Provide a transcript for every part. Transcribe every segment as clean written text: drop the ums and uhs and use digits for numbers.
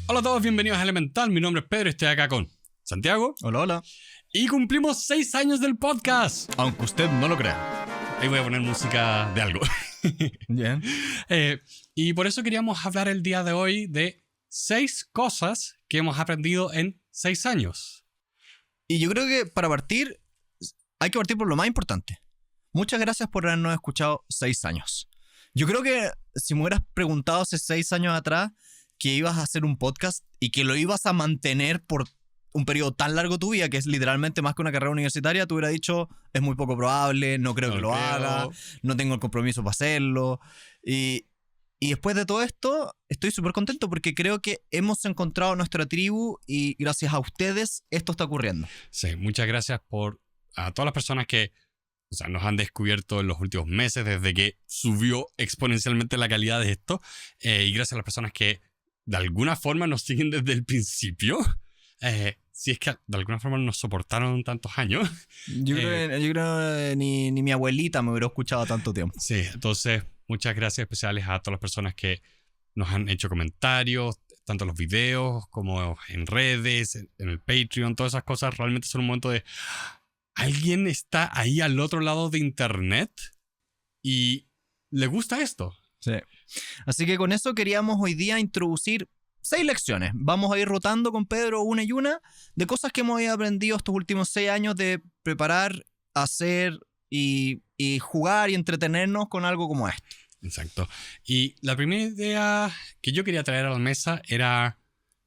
Hola a todos, bienvenidos a Elemental. Mi nombre es Pedro y estoy acá con Santiago. Hola, hola. Y cumplimos 6 años del podcast. Aunque usted no lo crea. Ahí voy a poner música de algo. Bien. Y por eso queríamos hablar el día de hoy de 6 cosas que hemos aprendido en 6 años. Y yo creo que para partir, hay que partir por lo más importante. Muchas gracias por habernos escuchado 6 años. Yo creo que si me hubieras preguntado hace 6 años atrás que ibas a hacer un podcast y que lo ibas a mantener por un periodo tan largo de tu vida, que es literalmente más que una carrera universitaria, te hubiera dicho, es muy poco probable, no creo que lo haga, no tengo el compromiso para hacerlo. Y después de todo esto, estoy súper contento porque creo que hemos encontrado nuestra tribu y gracias a ustedes esto está ocurriendo. Sí, muchas gracias a todas las personas que nos han descubierto en los últimos meses desde que subió exponencialmente la calidad de esto. Y gracias a las personas que de alguna forma nos siguen desde el principio. Si es que de alguna forma nos soportaron tantos años. Yo creo que ni mi abuelita me hubiera escuchado tanto tiempo. Sí, entonces muchas gracias especiales a todas las personas que nos han hecho comentarios, tanto en los videos como en redes, en el Patreon, todas esas cosas realmente son un momento de alguien está ahí al otro lado de internet y le gusta esto. Sí. Así que con eso queríamos hoy día introducir 6 lecciones. Vamos a ir rotando con Pedro una y una de cosas que hemos aprendido estos últimos 6 años de preparar, hacer y jugar y entretenernos con algo como esto. Exacto. Y la primera idea que yo quería traer a la mesa era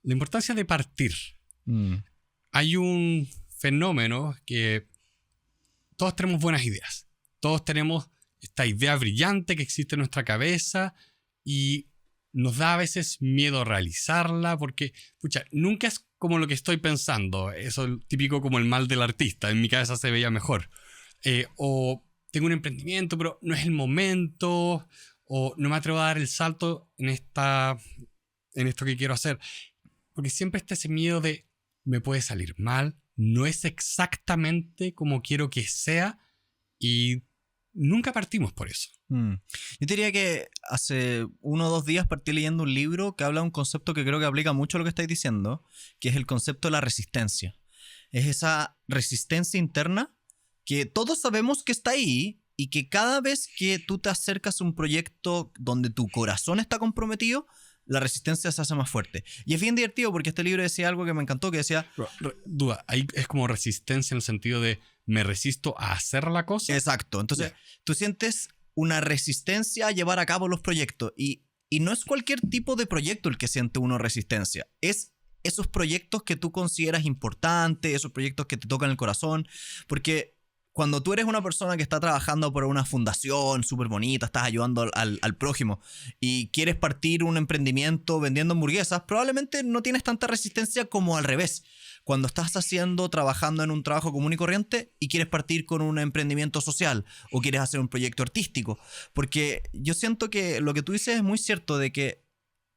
la importancia de partir. Hay un fenómeno que todos tenemos buenas ideas. Todos tenemos esta idea brillante que existe en nuestra cabeza y nos da a veces miedo realizarla porque, nunca es como lo que estoy pensando. Eso es típico como el mal del artista. En mi cabeza se veía mejor. O tengo un emprendimiento, pero no es el momento. O no me atrevo a dar el salto en esto que quiero hacer. Porque siempre está ese miedo de me puede salir mal. No es exactamente como quiero que sea. Y nunca partimos por eso. Yo diría que hace 1 o 2 días partí leyendo un libro que habla de un concepto que creo que aplica mucho a lo que estáis diciendo, que es el concepto de la resistencia. Es esa resistencia interna que todos sabemos que está ahí y que cada vez que tú te acercas a un proyecto donde tu corazón está comprometido, la resistencia se hace más fuerte. Y es bien divertido porque este libro decía algo que me encantó, que decía... Duda, ahí es como resistencia en el sentido de me resisto a hacer la cosa. Exacto. Entonces, tú sientes una resistencia a llevar a cabo los proyectos. Y no es cualquier tipo de proyecto el que siente uno resistencia. Es esos proyectos que tú consideras importantes, esos proyectos que te tocan el corazón. Porque cuando tú eres una persona que está trabajando por una fundación súper bonita, estás ayudando al prójimo y quieres partir un emprendimiento vendiendo hamburguesas, probablemente no tienes tanta resistencia como al revés. Cuando estás trabajando en un trabajo común y corriente y quieres partir con un emprendimiento social o quieres hacer un proyecto artístico. Porque yo siento que lo que tú dices es muy cierto, de que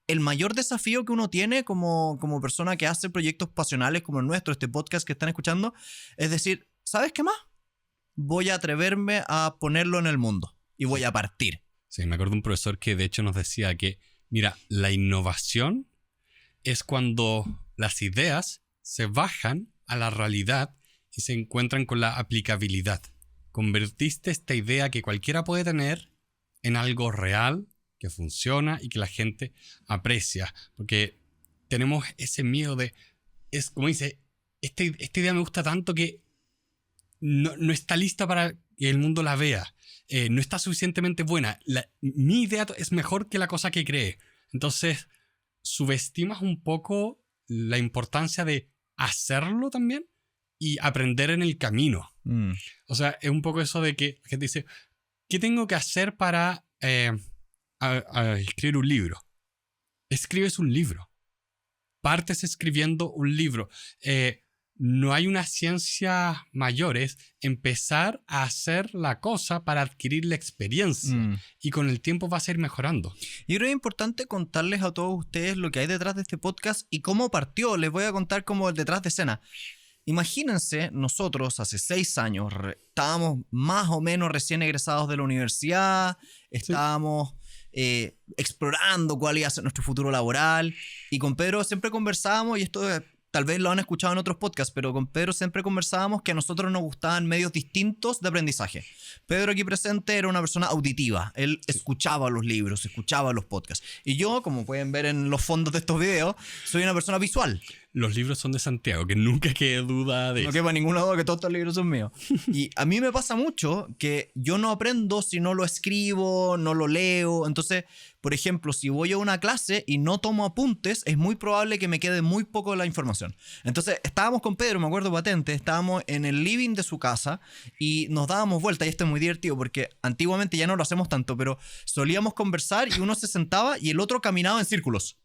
el mayor desafío que uno tiene como persona que hace proyectos pasionales como el nuestro, este podcast que están escuchando, es decir, ¿sabes qué más? Voy a atreverme a ponerlo en el mundo y voy a partir. Sí, me acuerdo de un profesor que de hecho nos decía que, mira, la innovación es cuando las ideas se bajan a la realidad y se encuentran con la aplicabilidad. Convertiste esta idea que cualquiera puede tener en algo real, que funciona y que la gente aprecia. Porque tenemos ese miedo de, es como dice, esta idea me gusta tanto que no está lista para que el mundo la vea. No está suficientemente buena. Mi idea es mejor que la cosa que cree. Entonces, subestimas un poco la importancia de hacerlo también y aprender en el camino. O sea, es un poco eso de que la gente dice, ¿qué tengo que hacer para escribir un libro? Escribes un libro. Partes escribiendo un libro. No hay una ciencia mayor, es empezar a hacer la cosa para adquirir la experiencia y con el tiempo vas a ir mejorando. Yo creo que es importante contarles a todos ustedes lo que hay detrás de este podcast y cómo partió. Les voy a contar como el detrás de escena. Imagínense, nosotros hace 6 años estábamos más o menos recién egresados de la universidad, estábamos explorando cuál iba a ser nuestro futuro laboral. Y con Pedro siempre conversábamos, y esto tal vez lo han escuchado en otros podcasts, pero con Pedro siempre conversábamos que a nosotros nos gustaban medios distintos de aprendizaje. Pedro aquí presente era una persona auditiva. Él escuchaba los libros, escuchaba los podcasts. Y yo, como pueden ver en los fondos de estos videos, soy una persona visual. Los libros son de Santiago, que nunca quede duda de No eso. quepa ninguna duda que todos estos libros son míos. Y a mí me pasa mucho que yo no aprendo si no lo escribo, no lo leo. Entonces, por ejemplo, si voy a una clase y no tomo apuntes, es muy probable que me quede muy poco de la información. Entonces, estábamos con Pedro, me acuerdo patente, estábamos en el living de su casa y nos dábamos vuelta. Y esto es muy divertido porque antiguamente ya no lo hacemos tanto, pero solíamos conversar y uno se sentaba y el otro caminaba en círculos.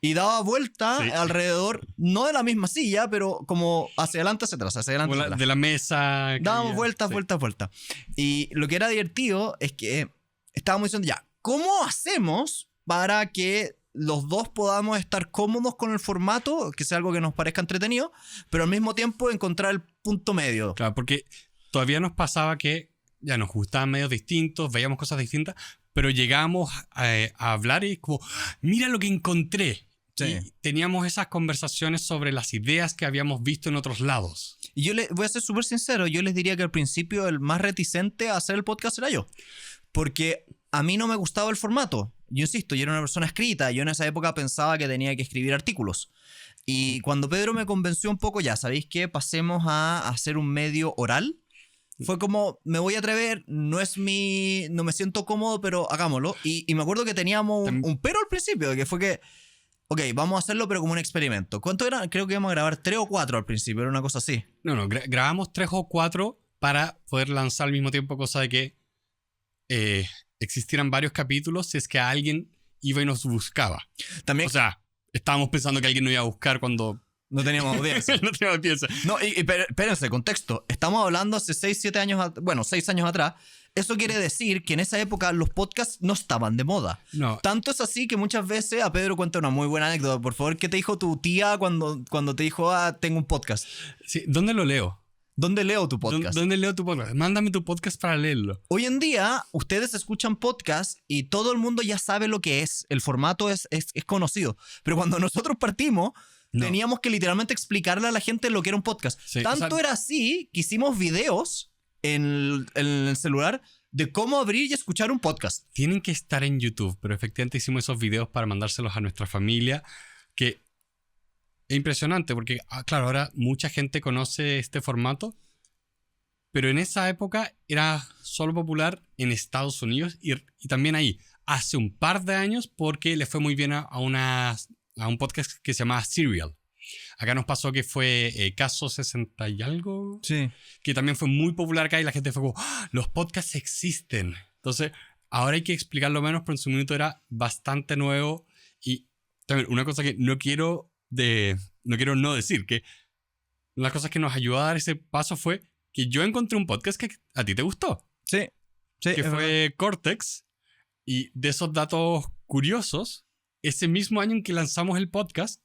Y daba vuelta alrededor, no de la misma silla, pero como hacia adelante, hacia atrás, hacia adelante, hacia atrás. De la mesa. Dábamos vueltas, vueltas, vueltas. Y lo que era divertido es que estábamos diciendo ya, ¿cómo hacemos para que los dos podamos estar cómodos con el formato, que sea algo que nos parezca entretenido, pero al mismo tiempo encontrar el punto medio? Claro, porque todavía nos pasaba que ya nos gustaban medios distintos, veíamos cosas distintas, pero llegábamos a hablar y como, mira lo que encontré. Sí. Y teníamos esas conversaciones sobre las ideas que habíamos visto en otros lados. Y yo voy a ser súper sincero, yo les diría que al principio el más reticente a hacer el podcast era yo. Porque a mí no me gustaba el formato. Yo insisto, yo era una persona escrita, yo en esa época pensaba que tenía que escribir artículos. Y cuando Pedro me convenció un poco, ya, ¿sabéis qué? Pasemos a hacer un medio oral. Fue como, me voy a atrever, no me siento cómodo, pero hagámoslo. Y me acuerdo que teníamos un pero al principio, que fue que, ok, vamos a hacerlo, pero como un experimento. ¿Cuánto era? Creo que íbamos a grabar 3 o 4 al principio, era una cosa así. No, grabamos 3 o 4 para poder lanzar al mismo tiempo, cosa de que existieran varios capítulos si es que alguien iba y nos buscaba. También, o sea, estábamos pensando que alguien nos iba a buscar cuando... No teníamos audiencia. No teníamos audiencia. No, y espérense, contexto. Estamos hablando hace 6 años atrás. Eso quiere decir que en esa época los podcasts no estaban de moda. No. Tanto es así que muchas veces a Pedro cuenta una muy buena anécdota. Por favor, ¿qué te dijo tu tía cuando te dijo, tengo un podcast? Sí, ¿dónde lo leo? ¿Dónde leo tu podcast? ¿Dónde leo tu podcast? Mándame tu podcast para leerlo. Hoy en día, ustedes escuchan podcast y todo el mundo ya sabe lo que es. El formato es conocido. Pero cuando nosotros partimos... No. Teníamos que literalmente explicarle a la gente lo que era un podcast. Sí, Tanto era así que hicimos videos en el celular de cómo abrir y escuchar un podcast. Tienen que estar en YouTube, pero efectivamente hicimos esos videos para mandárselos a nuestra familia, que es impresionante porque, claro, ahora mucha gente conoce este formato, pero en esa época era solo popular en Estados Unidos y también ahí, hace un par de años, porque le fue muy bien a un podcast que se llamaba Serial. Acá nos pasó que fue Caso 60 y algo. Sí. Que también fue muy popular acá y la gente fue como, ¡ah! Los podcasts existen. Entonces, ahora hay que explicarlo menos, pero en su minuto era bastante nuevo. Y también una cosa que no quiero no decir, que una de las cosas que nos ayudó a dar ese paso fue que yo encontré un podcast que a ti te gustó. Sí. Que fue Cortex. Y de esos datos curiosos, ese mismo año en que lanzamos el podcast,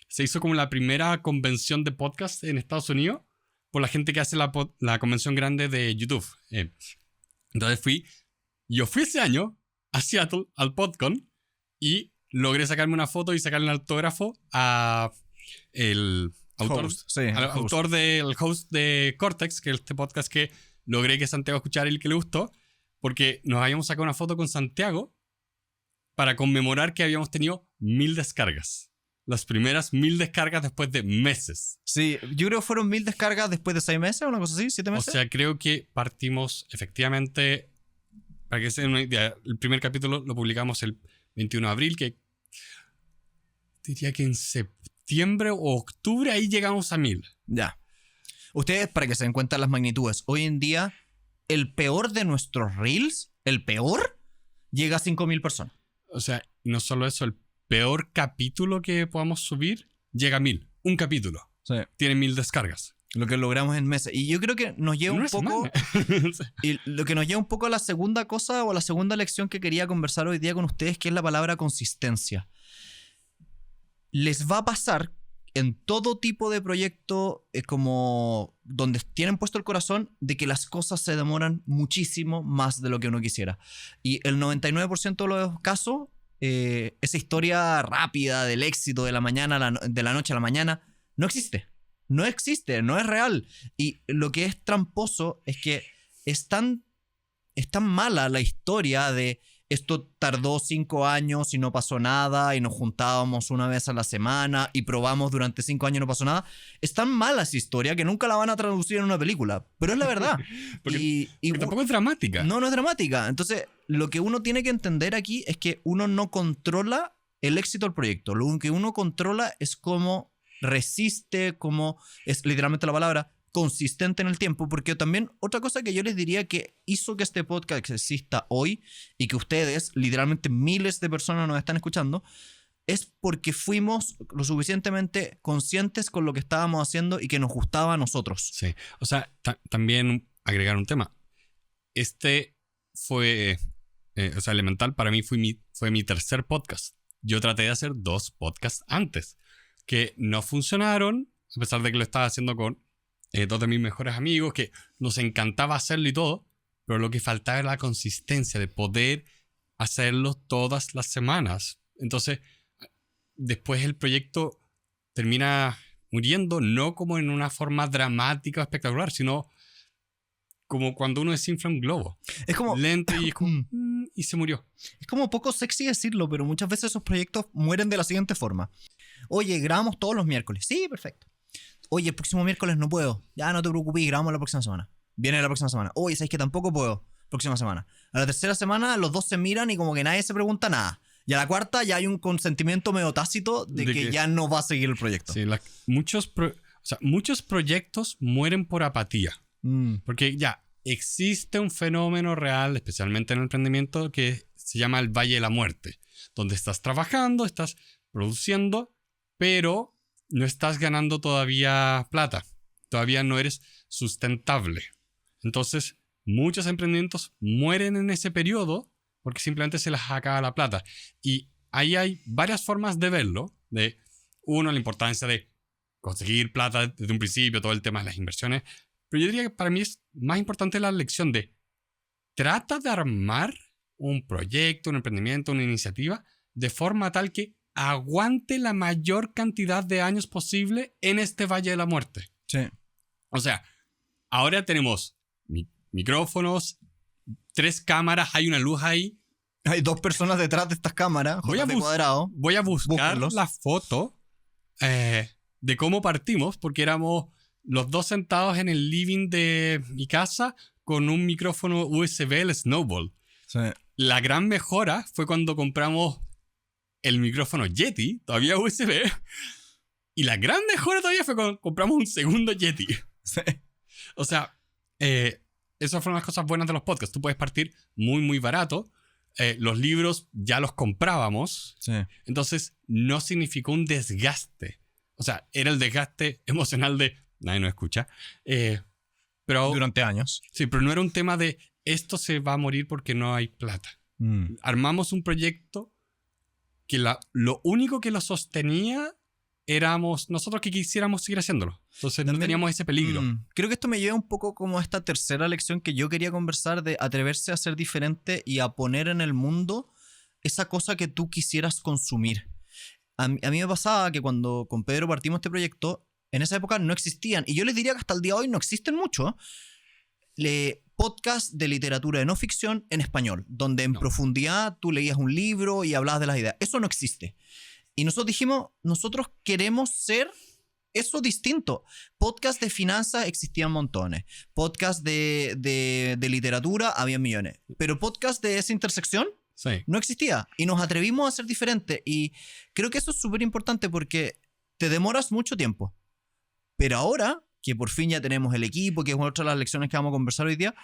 se hizo como la primera convención de podcast en Estados Unidos por la gente que hace la convención grande de YouTube. Entonces yo fui ese año a Seattle, al PodCon, y logré sacarme una foto y sacarle un autógrafo a el autor del host de Cortex, que es este podcast que logré que Santiago escuchara y que le gustó, porque nos habíamos sacado una foto con Santiago para conmemorar que habíamos tenido 1000 descargas. Las primeras 1000 descargas después de meses. Sí, yo creo que fueron 1000 descargas después de 6 meses o una cosa así, 7 meses. O sea, creo que partimos efectivamente, para que se den una idea, el primer capítulo lo publicamos el 21 de abril, que diría que en septiembre o octubre ahí llegamos a 1000. Ya. Ustedes, para que se den cuenta las magnitudes, hoy en día el peor de nuestros reels, el peor, llega a 5000 personas. O sea, no solo eso, el peor capítulo que podamos subir llega a 1000. Un capítulo. Sí. Tiene 1000 descargas. Lo que logramos en meses. Y yo creo que nos lleva un poco... y lo que nos lleva un poco a la segunda cosa o a la segunda lección que quería conversar hoy día con ustedes, que es la palabra consistencia. Les va a pasar en todo tipo de proyecto como donde tienen puesto el corazón de que las cosas se demoran muchísimo más de lo que uno quisiera. Y el 99% de los casos, esa historia rápida del éxito de la noche a la mañana, no existe. No existe, no es real. Y lo que es tramposo es que es tan mala la historia de esto tardó 5 años y no pasó nada y nos juntábamos una vez a la semana y probamos durante 5 años y no pasó nada. Es tan mala esa historia que nunca la van a traducir en una película, pero es la verdad. porque tampoco es dramática. No es dramática. Entonces, lo que uno tiene que entender aquí es que uno no controla el éxito del proyecto. Lo que uno controla es cómo resiste, cómo es literalmente la palabra, consistente en el tiempo, porque también otra cosa que yo les diría que hizo que este podcast exista hoy y que ustedes, literalmente miles de personas nos están escuchando, es porque fuimos lo suficientemente conscientes con lo que estábamos haciendo y que nos gustaba a nosotros. Sí, o sea, también agregar un tema. Este fue, o sea, Elemental para mí fue mi tercer podcast. Yo traté de hacer 2 podcasts antes, que no funcionaron, a pesar de que lo estaba haciendo con 2 de mis mejores amigos, que nos encantaba hacerlo y todo, pero lo que faltaba era la consistencia de poder hacerlo todas las semanas. Entonces, después el proyecto termina muriendo, no como en una forma dramática o espectacular, sino como cuando uno desinfla un globo. Es como lento y es como, y se murió. Es como poco sexy decirlo, pero muchas veces esos proyectos mueren de la siguiente forma. Oye, grabamos todos los miércoles. Sí, perfecto. Oye, el próximo miércoles no puedo. Ya no te preocupes, grabamos la próxima semana. Viene la próxima semana. Oye, ¿sabes que tampoco puedo? Próxima semana. A la tercera semana los 2 se miran y como que nadie se pregunta nada. Y a la cuarta ya hay un consentimiento medio tácito de que ya no va a seguir el proyecto. Sí, muchos proyectos mueren por apatía. Porque ya existe un fenómeno real, especialmente en el emprendimiento, que se llama el Valle de la Muerte, donde estás trabajando, estás produciendo, pero no estás ganando todavía plata. Todavía no eres sustentable. Entonces, muchos emprendimientos mueren en ese periodo porque simplemente se les acaba la plata. Y ahí hay varias formas de verlo. De, uno, la importancia de conseguir plata desde un principio, todo el tema de las inversiones. Pero yo diría que para mí es más importante la lección de trata de armar un proyecto, un emprendimiento, una iniciativa de forma tal que aguante la mayor cantidad de años posible en este Valle de la Muerte. Sí. O sea, ahora tenemos micrófonos, 3 cámaras, hay una luz ahí. Hay 2 personas detrás de estas cámaras. Voy a buscar la foto de cómo partimos, porque éramos los 2 sentados en el living de mi casa con un micrófono USB, el Snowball. Sí. La gran mejora fue cuando compramos el micrófono Yeti, todavía USB. Y la gran mejora todavía fue cuando compramos un segundo Yeti. Sí. O sea, esas fueron las cosas buenas de los podcasts. Tú puedes partir muy, muy barato. Los libros ya los comprábamos. Sí. Entonces, no significó un desgaste. O sea, era el desgaste emocional de nadie nos escucha. Pero durante años. Sí, pero no era un tema de esto se va a morir porque no hay plata. Armamos un proyecto que lo único que lo sostenía éramos nosotros que quisiéramos seguir haciéndolo. Entonces también, no teníamos ese peligro. Creo que esto me lleva un poco como a esta tercera lección que yo quería conversar, de atreverse a ser diferente y a poner en el mundo esa cosa que tú quisieras consumir. A mí me pasaba que cuando con Pedro partimos este proyecto, en esa época no existían, y yo les diría que hasta el día de hoy no existen mucho, podcasts de literatura de no ficción en español, donde en profundidad tú leías un libro y hablabas de las ideas. Eso no existe. Y nosotros dijimos, nosotros queremos ser eso distinto. Podcasts de finanzas existían montones. Podcasts de literatura había millones. Pero podcasts de esa intersección no existía. Y nos atrevimos a ser diferentes. Y creo que eso es súper importante porque te demoras mucho tiempo. Pero ahora que por fin ya tenemos el equipo, que es otra de las lecciones que vamos a conversar hoy día,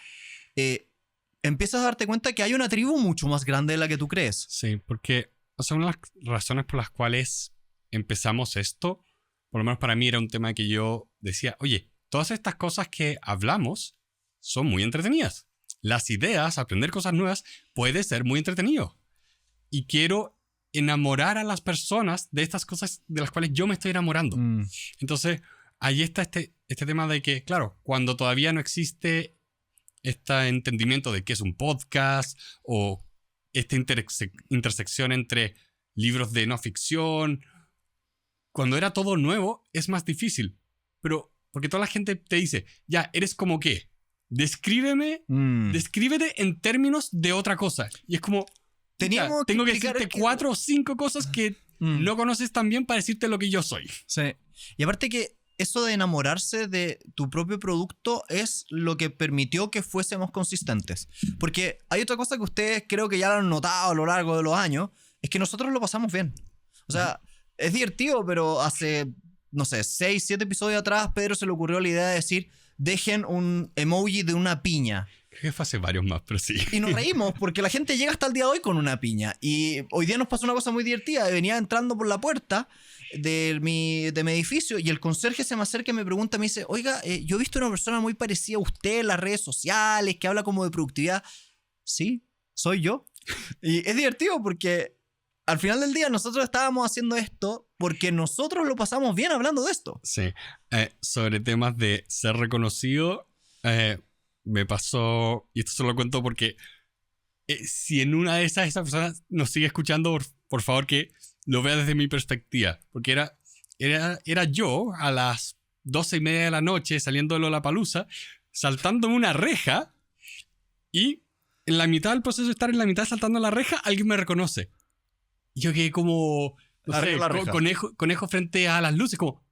empiezas a darte cuenta que hay una tribu mucho más grande de la que tú crees. Sí, porque una de las razones por las cuales empezamos esto, por lo menos para mí era un tema que yo decía, oye, todas estas cosas que hablamos son muy entretenidas. Las ideas, aprender cosas nuevas, puede ser muy entretenido. Y quiero enamorar a las personas de estas cosas de las cuales yo me estoy enamorando. Entonces, ahí está este tema de que, claro, cuando todavía no existe este entendimiento de qué es un podcast o esta intersección entre libros de no ficción, cuando era todo nuevo es más difícil. Pero porque toda la gente te dice, ya, ¿eres como qué? Descríbete en términos de otra cosa. Y es como, tengo que decirte 4 o 5 cosas que no conoces tan bien para decirte lo que yo soy. Sí. Y aparte que eso de enamorarse de tu propio producto es lo que permitió que fuésemos consistentes. Porque hay otra cosa que ustedes creo que ya lo han notado a lo largo de los años, es que nosotros lo pasamos bien. O sea, es divertido, pero hace, no sé, 6, 7 episodios atrás, Pedro se le ocurrió la idea de decir, dejen un emoji de una piña. Creo que fue hace varios más, pero sí. Y nos reímos porque la gente llega hasta el día de hoy con una piña. Y hoy día nos pasó una cosa muy divertida. Venía entrando por la puerta de mi edificio y el conserje se me acerca y me pregunta, me dice, oiga, yo he visto una persona muy parecida a usted en las redes sociales que habla como de productividad. Sí, soy yo. Y es divertido porque al final del día nosotros estábamos haciendo esto porque nosotros lo pasamos bien hablando de esto. Sí. Sobre temas de ser reconocido, me pasó, y esto se lo cuento porque si en una de esas personas nos sigue escuchando, por favor que lo vea desde mi perspectiva. Porque era yo a las 12:30 de la noche saliendo de Lollapalooza, saltándome una reja y en la mitad del proceso de estar en la mitad saltando la reja, alguien me reconoce. Y yo quedé como, no sé, conejo frente a las luces, como,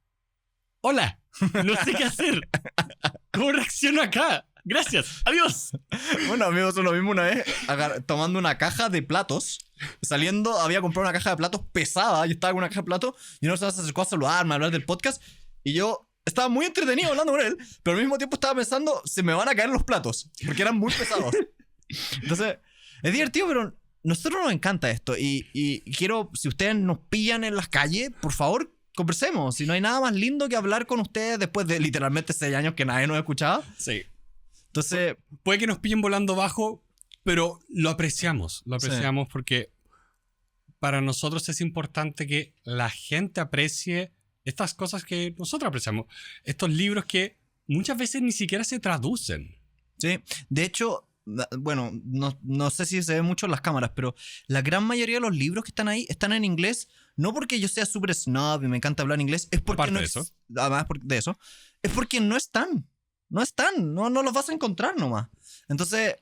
hola, no sé qué hacer. ¿Cómo reacciono acá? Gracias, adiós. Bueno, a mí me pasó lo mismo una vez, tomando una caja de platos, saliendo, había comprado una caja de platos pesada, yo estaba con una caja de platos, y una persona se acercó a saludarme, a hablar del podcast, y yo estaba muy entretenido hablando con él, pero al mismo tiempo estaba pensando, se me van a caer los platos, porque eran muy pesados. Entonces, es divertido, pero nosotros nos encanta esto, y quiero, si ustedes nos pillan en las calles, por favor, conversemos. Si no hay nada más lindo que hablar con ustedes después de literalmente 6 años que nadie nos escuchaba. Sí. Entonces, puede que nos pillen volando bajo, pero lo apreciamos sí. Porque para nosotros es importante que la gente aprecie estas cosas que nosotros apreciamos. Estos libros que muchas veces ni siquiera se traducen. Sí, de hecho, bueno, no sé si se ve mucho en las cámaras, pero la gran mayoría de los libros que están ahí están en inglés, no porque yo sea súper snob y me encanta hablar inglés, es porque aparte de eso. Además de eso, es porque no están. No los vas a encontrar nomás. Entonces,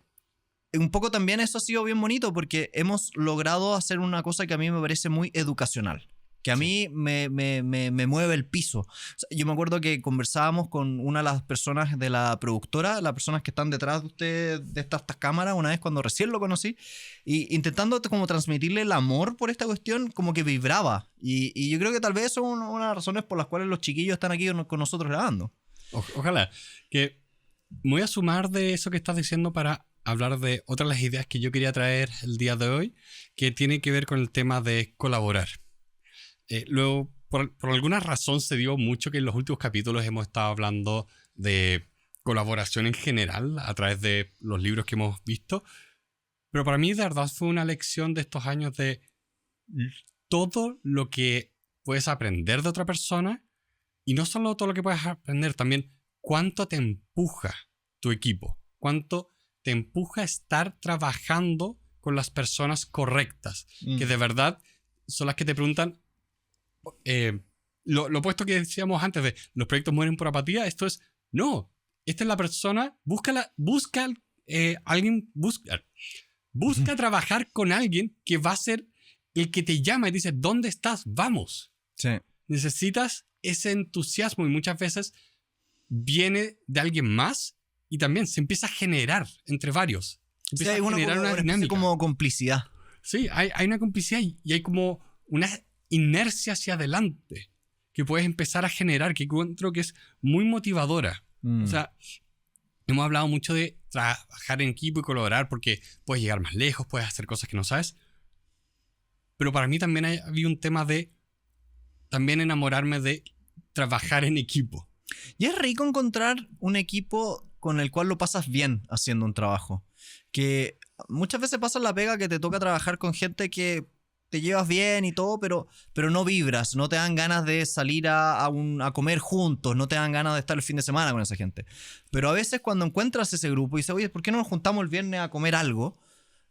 un poco también eso ha sido bien bonito porque hemos logrado hacer una cosa que a mí me parece muy educacional. Que a mí me mueve el piso. O sea, yo me acuerdo que conversábamos con una de las personas de la productora, las personas que están detrás de usted, de estas cámaras, una vez cuando recién lo conocí, y intentando como transmitirle el amor por esta cuestión, como que vibraba. Y yo creo que tal vez eso es una de las razones por las cuales los chiquillos están aquí con nosotros grabando. Ojalá. Que me voy a sumar de eso que estás diciendo para hablar de otras de las ideas que yo quería traer el día de hoy, que tiene que ver con el tema de colaborar. Luego, por alguna razón se dio mucho que en los últimos capítulos hemos estado hablando de colaboración en general a través de los libros que hemos visto, pero para mí de verdad fue una lección de estos años de todo lo que puedes aprender de otra persona. Y no solo todo lo que puedes aprender, también cuánto te empuja tu equipo, cuánto te empuja a estar trabajando con las personas correctas, que de verdad son las que te preguntan, lo opuesto que decíamos antes de los proyectos mueren por apatía, esto es, no, esta es la persona, busca trabajar con alguien que va a ser el que te llama y dice, ¿dónde estás? Vamos. Sí. Necesitas ese entusiasmo y muchas veces viene de alguien más y también se empieza a generar entre varios. Empieza a generar una dinámica. Como complicidad. Sí, hay una complicidad y hay como una inercia hacia adelante que puedes empezar a generar, que encuentro que es muy motivadora. O sea, hemos hablado mucho de trabajar en equipo y colaborar porque puedes llegar más lejos, puedes hacer cosas que no sabes. Pero para mí también había un tema de también enamorarme de trabajar en equipo. Y es rico encontrar un equipo con el cual lo pasas bien haciendo un trabajo. Que muchas veces pasa en la pega que te toca trabajar con gente que te llevas bien y todo, pero no vibras, no te dan ganas de salir a comer juntos, no te dan ganas de estar el fin de semana con esa gente. Pero a veces cuando encuentras ese grupo y dices, oye, ¿por qué no nos juntamos el viernes a comer algo?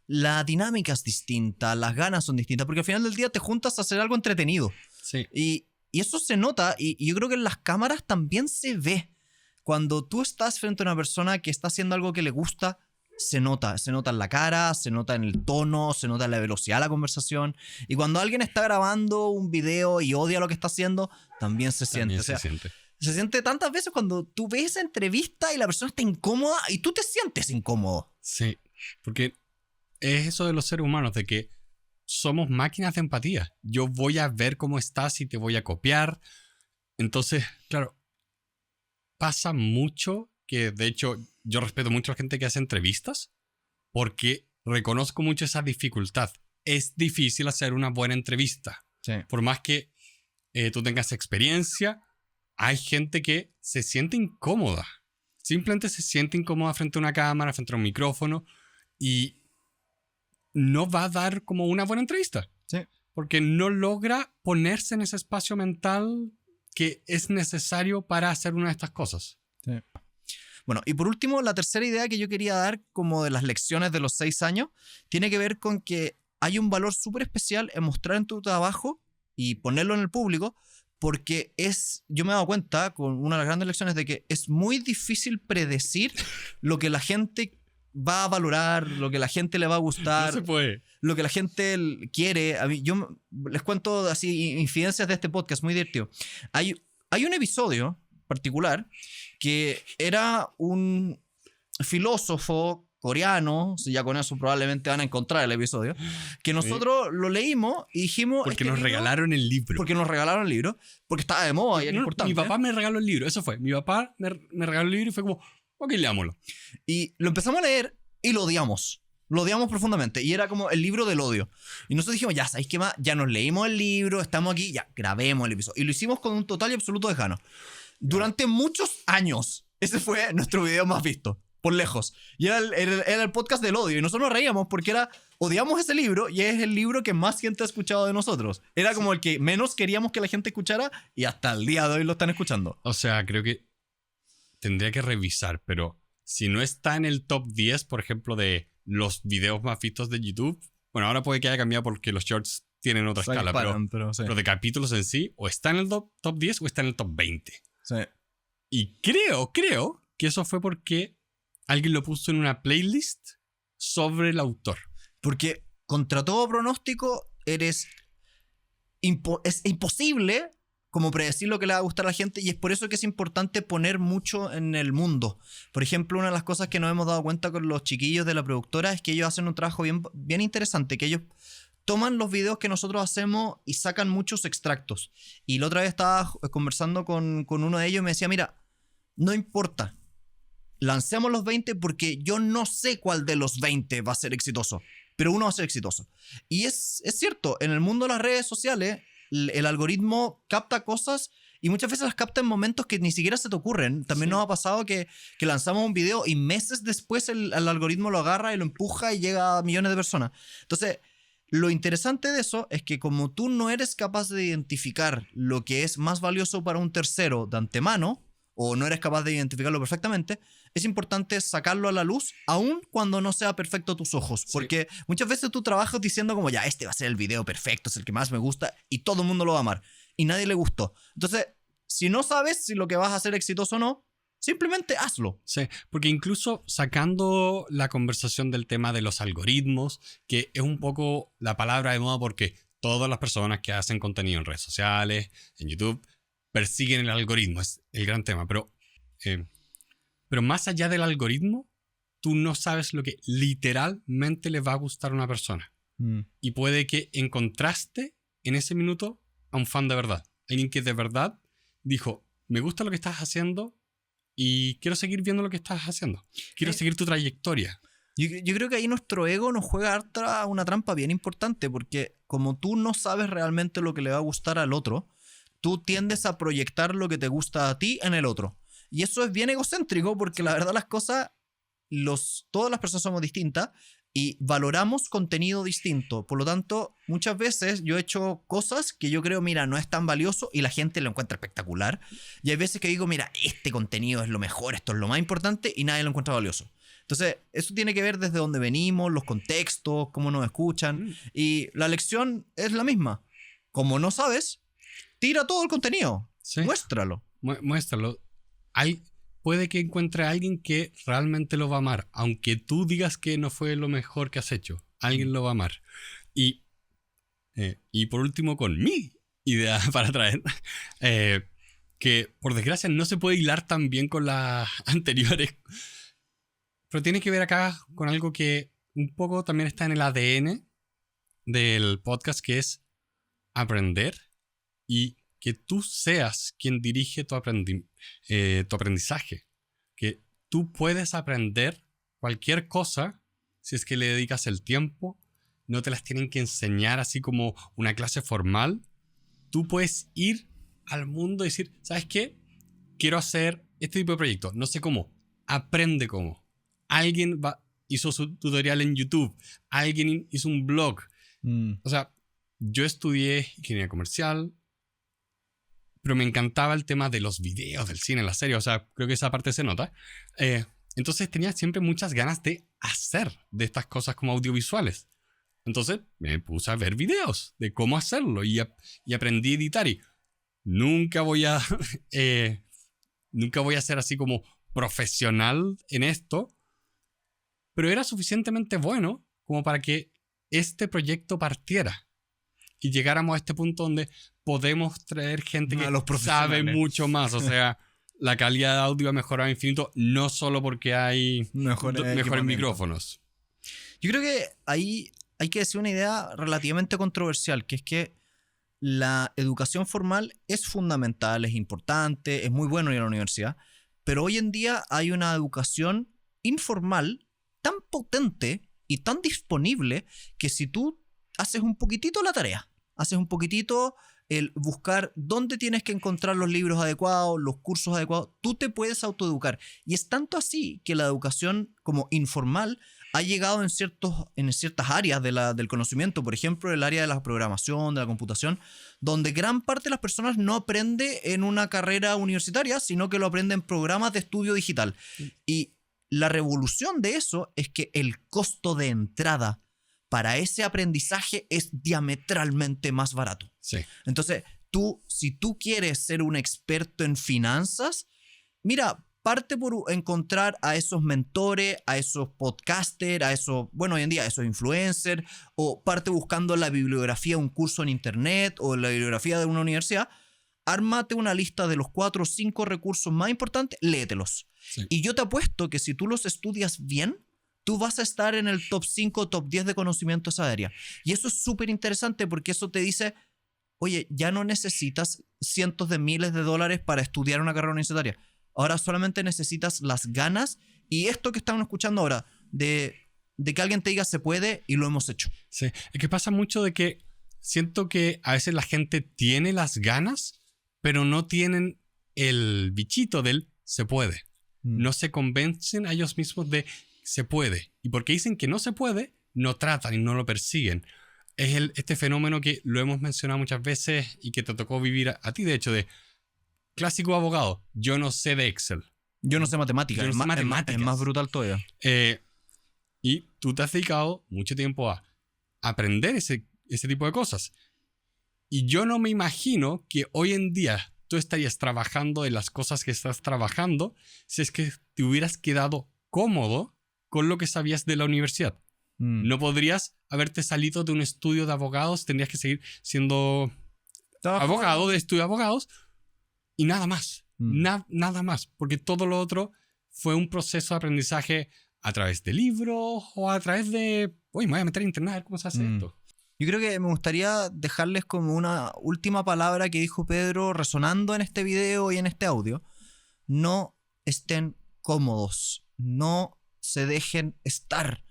La dinámica es distinta, las ganas son distintas, porque al final del día te juntas a hacer algo entretenido. Sí. Y eso se nota, y yo creo que en las cámaras también se ve. Cuando tú estás frente a una persona que está haciendo algo que le gusta, se nota en la cara, se nota en el tono, se nota en la velocidad de la conversación. Y cuando alguien está grabando un video y odia lo que está haciendo, también se siente. Se siente tantas veces cuando tú ves esa entrevista y la persona está incómoda y tú te sientes incómodo. Sí, porque es eso de los seres humanos, de que somos máquinas de empatía. Yo voy a ver cómo estás y te voy a copiar. Entonces, claro, pasa mucho que, de hecho, yo respeto mucho a la gente que hace entrevistas porque reconozco mucho esa dificultad. Es difícil hacer una buena entrevista. Sí. Por más que tú tengas experiencia, hay gente que se siente incómoda. Simplemente se siente incómoda frente a una cámara, frente a un micrófono y no va a dar como una buena entrevista. Sí. Porque no logra ponerse en ese espacio mental que es necesario para hacer una de estas cosas. Sí. Bueno, y por último, la tercera idea que yo quería dar como de las lecciones de los 6 años tiene que ver con que hay un valor súper especial en mostrar en tu trabajo y ponerlo en el público, porque yo me he dado cuenta con una de las grandes lecciones de que es muy difícil predecir lo que la gente va a valorar, lo que la gente le va a gustar. No se puede. Lo que la gente quiere. A mí, yo les cuento así infidencias de este podcast, muy divertido. Hay un episodio particular que era un filósofo coreano, ya con eso probablemente van a encontrar el episodio, que nosotros lo leímos y dijimos... Porque nos regalaron el libro. Porque nos regalaron el libro, porque estaba de moda y era importante. Mi papá me regaló el libro, eso fue. Mi papá me regaló el libro y fue como, ok, leámoslo. Y lo empezamos a leer y lo odiamos. Lo odiamos profundamente. Y era como el libro del odio. Y nosotros dijimos, ya, ¿sabéis qué más? Ya nos leímos el libro, estamos aquí, ya, grabemos el episodio. Y lo hicimos con un total y absoluto desgano. Durante muchos años, ese fue nuestro video más visto, por lejos. Y era el podcast del odio. Y nosotros nos reíamos porque odiamos ese libro y es el libro que más gente ha escuchado de nosotros. Era como el que menos queríamos que la gente escuchara y hasta el día de hoy lo están escuchando. O sea, creo que tendría que revisar, pero si no está en el top 10, por ejemplo, de los videos más vistos de YouTube, bueno, ahora puede que haya cambiado porque los shorts tienen otra escala, pero de capítulos en sí, o está en el top 10 o está en el top 20. Sí. Y creo que eso fue porque alguien lo puso en una playlist sobre el autor. Porque contra todo pronóstico es imposible como predecir lo que le va a gustar a la gente, y es por eso que es importante poner mucho en el mundo. Por ejemplo, una de las cosas que nos hemos dado cuenta con los chiquillos de la productora es que ellos hacen un trabajo bien interesante, que ellos toman los videos que nosotros hacemos y sacan muchos extractos. Y la otra vez estaba conversando con uno de ellos y me decía, mira, no importa, lancemos los 20 porque yo no sé cuál de los 20 va a ser exitoso, pero uno va a ser exitoso. Y es cierto, en el mundo de las redes sociales, el algoritmo capta cosas y muchas veces las capta en momentos que ni siquiera se te ocurren. También nos ha pasado que lanzamos un video y meses después el algoritmo lo agarra y lo empuja y llega a millones de personas. Entonces, lo interesante de eso es que como tú no eres capaz de identificar lo que es más valioso para un tercero de antemano, o no eres capaz de identificarlo perfectamente, es importante sacarlo a la luz, aun cuando no sea perfecto a tus ojos. Porque muchas veces tú trabajas diciendo como, ya, este va a ser el video perfecto, es el que más me gusta, y todo el mundo lo va a amar. Y nadie le gustó. Entonces, si no sabes si lo que vas a hacer es exitoso o no, simplemente hazlo. Sí, porque incluso sacando la conversación del tema de los algoritmos, que es un poco la palabra de moda porque todas las personas que hacen contenido en redes sociales, en YouTube, persiguen el algoritmo, es el gran tema. Pero más allá del algoritmo, tú no sabes lo que literalmente le va a gustar a una persona. Y puede que encontraste en ese minuto a un fan de verdad. Alguien que de verdad dijo, me gusta lo que estás haciendo y quiero seguir viendo lo que estás haciendo. Quiero seguir tu trayectoria. Yo creo que ahí nuestro ego nos juega una trampa bien importante, porque como tú no sabes realmente lo que le va a gustar al otro, tú tiendes a proyectar lo que te gusta a ti en el otro. Y eso es bien egocéntrico porque la verdad las cosas, todas las personas somos distintas y valoramos contenido distinto. Por lo tanto, muchas veces yo he hecho cosas que yo creo, mira, no es tan valioso y la gente lo encuentra espectacular. Y hay veces que digo, mira, este contenido es lo mejor, esto es lo más importante y nadie lo encuentra valioso. Entonces, eso tiene que ver desde dónde venimos, los contextos, cómo nos escuchan. Y la lección es la misma. Como no sabes, tira todo el contenido. Sí. Muéstralo. Muéstralo. Puede que encuentre a alguien que realmente lo va a amar. Aunque tú digas que no fue lo mejor que has hecho. Alguien lo va a amar. Y por último, con mi idea para traer, que por desgracia no se puede hilar tan bien con las anteriores. Pero tiene que ver acá con algo que un poco también está en el ADN del podcast, que es aprender y que tú seas quien dirige tu aprendizaje. Que tú puedes aprender cualquier cosa si es que le dedicas el tiempo. No te las tienen que enseñar así como una clase formal. Tú puedes ir al mundo y decir, ¿sabes qué? Quiero hacer este tipo de proyecto. No sé cómo. Aprende cómo. Alguien hizo su tutorial en YouTube. Alguien hizo un blog. O sea, yo estudié ingeniería comercial, pero me encantaba el tema de los videos, del cine, las series. O sea, creo que esa parte se nota. Entonces tenía siempre muchas ganas de hacer de estas cosas como audiovisuales. Entonces me puse a ver videos de cómo hacerlo y aprendí a editar. Y nunca voy a ser así como profesional en esto, pero era suficientemente bueno como para que este proyecto partiera y llegáramos a este punto donde podemos traer gente que sabe mucho más. O sea, la calidad de audio ha mejorado infinito, no solo porque hay mejores micrófonos. Yo creo que ahí hay que decir una idea relativamente controversial, que es que la educación formal es fundamental, es importante, es muy bueno ir a la universidad, pero hoy en día hay una educación informal tan potente y tan disponible que si tú haces un poquitito la tarea, haces un poquitito el buscar dónde tienes que encontrar los libros adecuados, los cursos adecuados, tú te puedes autoeducar. Y es tanto así que la educación como informal ha llegado en ciertas áreas del conocimiento, por ejemplo, el área de la programación, de la computación, donde gran parte de las personas no aprende en una carrera universitaria, sino que lo aprende en programas de estudio digital. Y la revolución de eso es que el costo de entrada para ese aprendizaje es diametralmente más barato. Sí. Entonces, si tú quieres ser un experto en finanzas, mira, parte por encontrar a esos mentores, a esos podcasters, a esos, bueno, hoy en día, a esos influencers, o parte buscando la bibliografía, un curso en internet o la bibliografía de una universidad. Ármate una lista de los 4 o 5 recursos más importantes, léetelos. Sí. Y yo te apuesto que si tú los estudias bien, tú vas a estar en el top 5, top 10 de conocimiento de esa área. Y eso es súper interesante porque eso te dice, oye, ya no necesitas cientos de miles de dólares para estudiar una carrera universitaria. Ahora solamente necesitas las ganas y esto que estamos escuchando ahora, de que alguien te diga se puede y lo hemos hecho. Sí, es que pasa mucho de que siento que a veces la gente tiene las ganas, pero no tienen el bichito del se puede. No se convencen a ellos mismos de se puede. Y porque dicen que no se puede, no tratan y no lo persiguen. Es este fenómeno que lo hemos mencionado muchas veces y que te tocó vivir a ti, de hecho, de clásico abogado. Yo no sé de Excel. Yo no sé matemáticas. Yo no sé matemáticas. Es más brutal todavía. Y tú te has dedicado mucho tiempo a aprender ese tipo de cosas. Y yo no me imagino que hoy en día tú estarías trabajando en las cosas que estás trabajando si es que te hubieras quedado cómodo con lo que sabías de la universidad. No podrías haberte salido de un estudio de abogados, tendrías que seguir siendo abogado de estudio de abogados y nada más. Nada más, porque todo lo otro fue un proceso de aprendizaje a través de libros o a través de, me voy a meter a internet a ver cómo se hace esto. Yo creo que me gustaría dejarles como una última palabra que dijo Pedro resonando en este video y en este audio. No estén cómodos, no se dejen estar.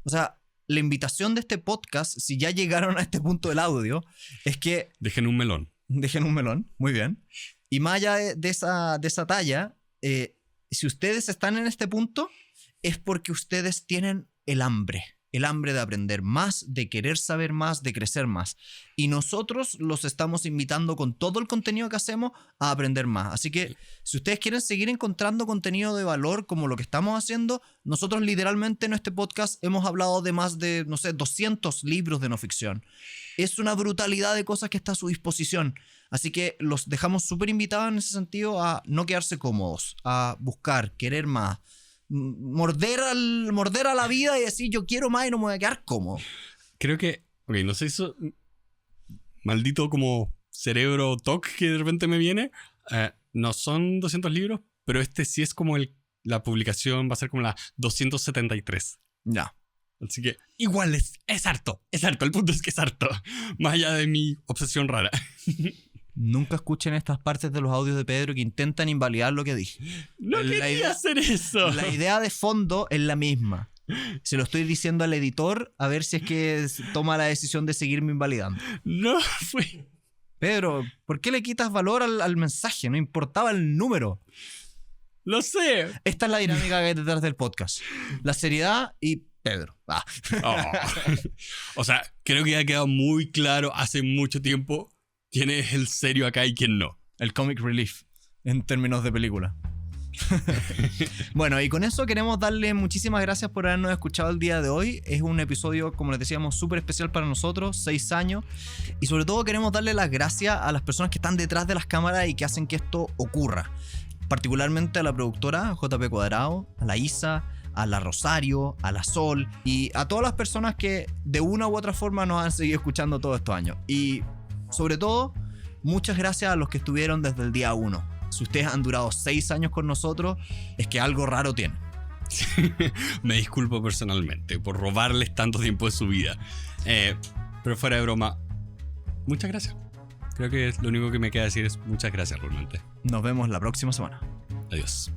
O sea, la invitación de este podcast, si ya llegaron a este punto del audio, es que... Dejen un melón. Dejen un melón, muy bien. Y más allá de esa talla, si ustedes están en este punto, es porque ustedes tienen el hambre el hambre de aprender más, de querer saber más, de crecer más. Y nosotros los estamos invitando con todo el contenido que hacemos a aprender más. Así que si ustedes quieren seguir encontrando contenido de valor como lo que estamos haciendo, nosotros literalmente en este podcast hemos hablado de más de, no sé, 200 libros de no ficción. Es una brutalidad de cosas que está a su disposición. Así que los dejamos súper invitados en ese sentido a no quedarse cómodos, a buscar, querer más, morder a la vida y decir yo quiero más y no me voy a quedar cómodo. Creo que, ok, no sé, eso maldito como cerebro TOC que de repente me viene, no son 200 libros, pero este sí es como la publicación va a ser como la 273. Ya. Así que igual es harto, el punto es que es harto, más allá de mi obsesión rara. Nunca escuchen estas partes de los audios de Pedro que intentan invalidar lo que dije. No quería hacer eso. La idea de fondo es la misma. Se lo estoy diciendo al editor a ver si es que toma la decisión de seguirme invalidando. No fue... Pedro, ¿por qué le quitas valor al mensaje? No importaba el número. Lo sé. Esta es la dinámica que hay detrás del podcast. La seriedad y Pedro. Ah. Oh. O sea, creo que ya ha quedado muy claro hace mucho tiempo quién es el serio acá y quién no. El comic relief, en términos de película. Bueno, y con eso queremos darle muchísimas gracias por habernos escuchado el día de hoy. Es un episodio, como les decíamos, súper especial para nosotros, 6 años. Y sobre todo queremos darle las gracias a las personas que están detrás de las cámaras y que hacen que esto ocurra. Particularmente a la productora JP Cuadrado, a la Isa, a la Rosario, a la Sol y a todas las personas que de una u otra forma nos han seguido escuchando todos estos años. Y sobre todo, muchas gracias a los que estuvieron desde el día 1. Si ustedes han durado 6 años con nosotros, es que algo raro tienen. Me disculpo personalmente por robarles tanto tiempo de su vida. Pero fuera de broma, muchas gracias. Creo que lo único que me queda decir es muchas gracias realmente. Nos vemos la próxima semana. Adiós.